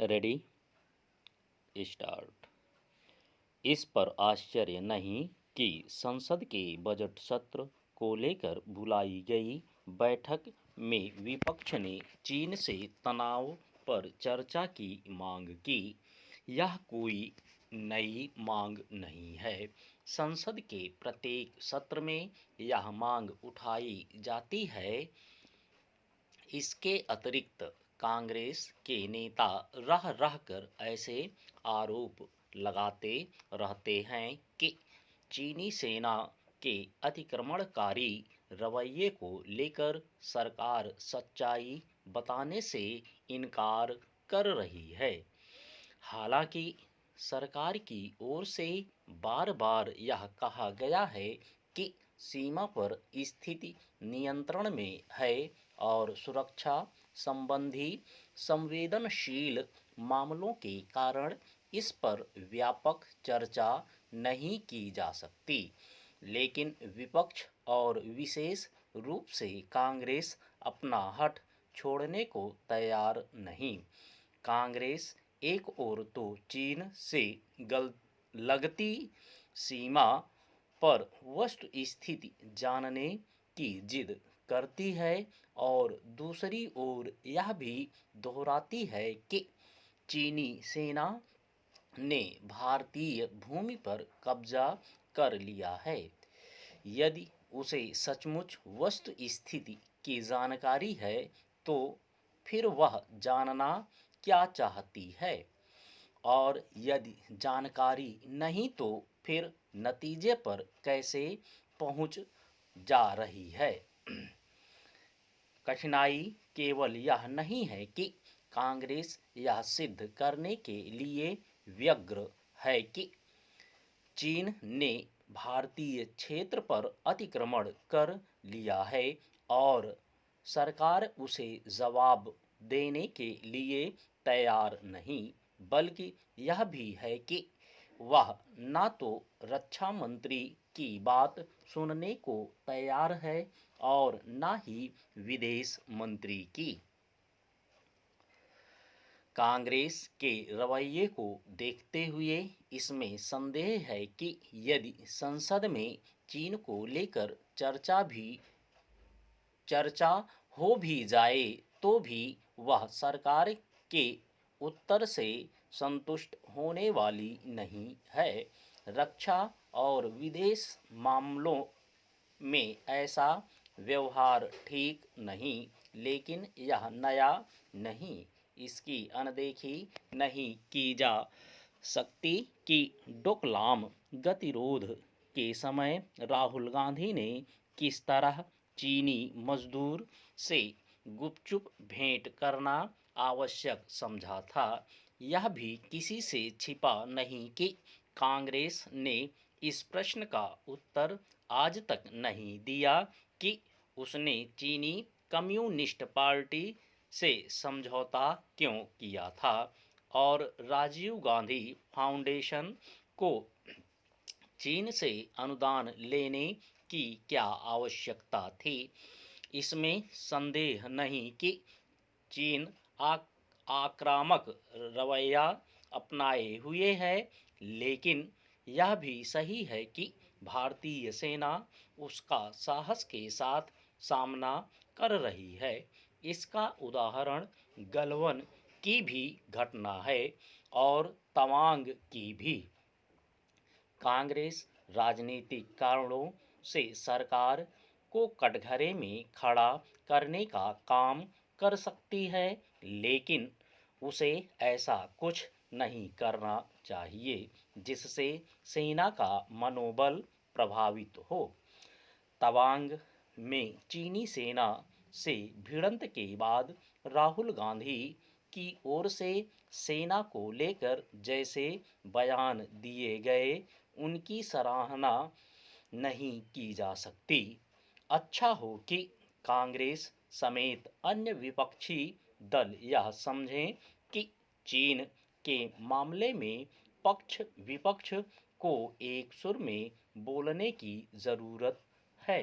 Ready start. इस पर आश्चर्य नहीं कि संसद के बजट सत्र को लेकर बुलाई गई बैठक में विपक्ष ने चीन से तनाव पर चर्चा की मांग की। यह कोई नई मांग नहीं है। संसद के प्रत्येक सत्र में यह मांग उठाई जाती है। इसके अतिरिक्त कांग्रेस के नेता रह रहकर ऐसे आरोप लगाते रहते हैं कि चीनी सेना के अतिक्रमणकारी रवैये को लेकर सरकार सच्चाई बताने से इनकार कर रही है। हालांकि सरकार की ओर से बार-बार यह कहा गया है कि सीमा पर स्थिति नियंत्रण में है और सुरक्षा संबंधी संवेदनशील मामलों के कारण इस पर व्यापक चर्चा नहीं की जा सकती। लेकिन विपक्ष और विशेष रूप से कांग्रेस अपना हठ छोड़ने को तैयार नहीं। कांग्रेस एक ओर तो चीन से लगती सीमा पर वस्तुस्थिति जानने की जिद करती है और दूसरी ओर यह भी दोहराती है कि चीनी सेना ने भारतीय भूमि पर कब्जा कर लिया है। यदि उसे सचमुच वस्तुस्थिति की जानकारी है तो फिर वह जानना क्या चाहती है, और यदि जानकारी नहीं तो फिर नतीजे पर कैसे पहुंच जा रही है। कठिनाई केवल यह नहीं है कि कांग्रेस यह सिद्ध करने के लिए व्यग्र है कि चीन ने भारतीय क्षेत्र पर अतिक्रमण कर लिया है और सरकार उसे जवाब देने के लिए तैयार नहीं, बल्कि यह भी है कि वह न तो रक्षा मंत्री की बात सुनने को तैयार है और न ही विदेश मंत्री की। कांग्रेस के रवैये को देखते हुए इसमें संदेह है कि यदि संसद में चीन को लेकर चर्चा हो भी जाए तो भी वह सरकार के उत्तर से संतुष्ट होने वाली नहीं है। रक्षा और विदेश मामलों में ऐसा व्यवहार ठीक नहीं, लेकिन यह नया नहीं। इसकी अनदेखी नहीं की जा सकती कि डोकलाम गतिरोध के समय राहुल गांधी ने किस तरह चीनी मजदूर से गुपचुप भेंट करना आवश्यक समझा था। यह भी किसी से छिपा नहीं कि कांग्रेस ने इस प्रश्न का उत्तर आज तक नहीं दिया कि उसने चीनी कम्युनिस्ट पार्टी से समझौता क्यों किया था और राजीव गांधी फाउंडेशन को चीन से अनुदान लेने की क्या आवश्यकता थी। इसमें संदेह नहीं कि चीन आक्रामक रवैया अपनाए हुए है, लेकिन यह भी सही है कि भारतीय सेना उसका साहस के साथ सामना कर रही है। इसका उदाहरण गलवान की भी घटना है और तवांग की भी। कांग्रेस राजनीतिक कारणों से सरकार को कटघरे में खड़ा करने का काम कर सकती है, लेकिन उसे ऐसा कुछ नहीं करना चाहिए जिससे सेना का मनोबल प्रभावित हो। तवांग में चीनी सेना से भिड़ंत के बाद राहुल गांधी की ओर से सेना को लेकर जैसे बयान दिए गए, उनकी सराहना नहीं की जा सकती। अच्छा हो कि कांग्रेस समेत अन्य विपक्षी दल यह समझें कि चीन के मामले में पक्ष विपक्ष को एक सुर में बोलने की जरूरत है।